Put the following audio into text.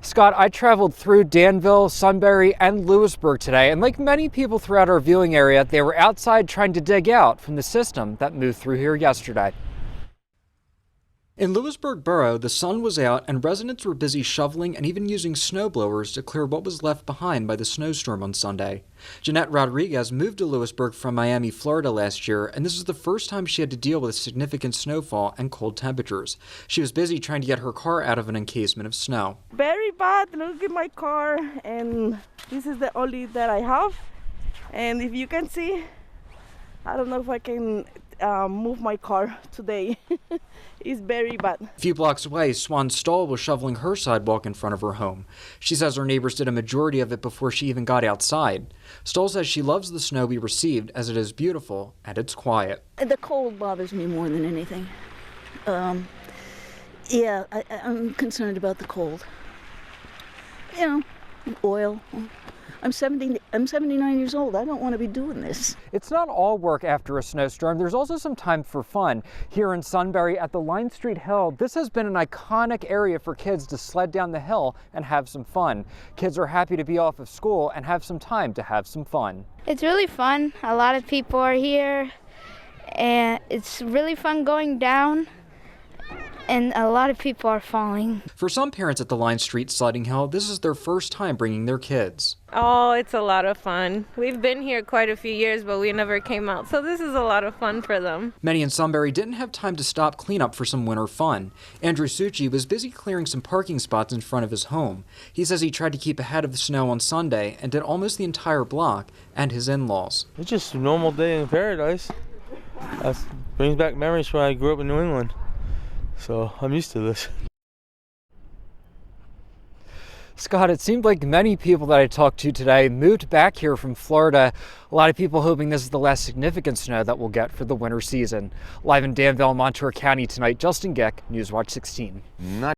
Scott, I traveled through Danville, Sunbury, and Lewisburg today, and like many people throughout our viewing area, they were outside trying to dig out from the system that moved through here yesterday. In Lewisburg Borough, the sun was out and residents were busy shoveling and even using snowblowers to clear what was left behind by the snowstorm on Sunday. Jeanette Rodriguez moved to Lewisburg from Miami, Florida last year, and this is the first time she had to deal with significant snowfall and cold temperatures. She was busy trying to get her car out of an encasement of snow. Very bad. Look at my car, and this is the only that I have. And if you can see, I don't know if I can move my car today. It's very bad. A few blocks away, Swan Stoll was shoveling her sidewalk in front of her home. She says her neighbors did a majority of it before she even got outside. Stoll says she loves the snow we received as it is beautiful and it's quiet. The cold bothers me more than anything. I'm concerned about the cold. You know, oil. I'm 79 years old. I don't want to be doing this. It's not all work after a snowstorm. There's also some time for fun. Here in Sunbury at the Line Street Hill, this has been an iconic area for kids to sled down the hill and have some fun. Kids are happy to be off of school and have some time to have some fun. It's really fun. A lot of people are here, and it's really fun going down. And a lot of people are falling. For some parents at the Line Street Sledding Hill, this is their first time bringing their kids. Oh, it's a lot of fun. We've been here quite a few years, but we never came out, so this is a lot of fun for them. Many in Sunbury didn't have time to stop cleanup for some winter fun. Andrew Succi was busy clearing some parking spots in front of his home. He says he tried to keep ahead of the snow on Sunday and did almost the entire block and his in-laws. It's just a normal day in paradise. That brings back memories when I grew up in New England. So I'm used to this. Scott, it seemed like many people that I talked to today moved back here from Florida. A lot of people hoping this is the last significant snow that we'll get for the winter season. Live in Danville, Montour County tonight, Justin Gick, Newswatch 16.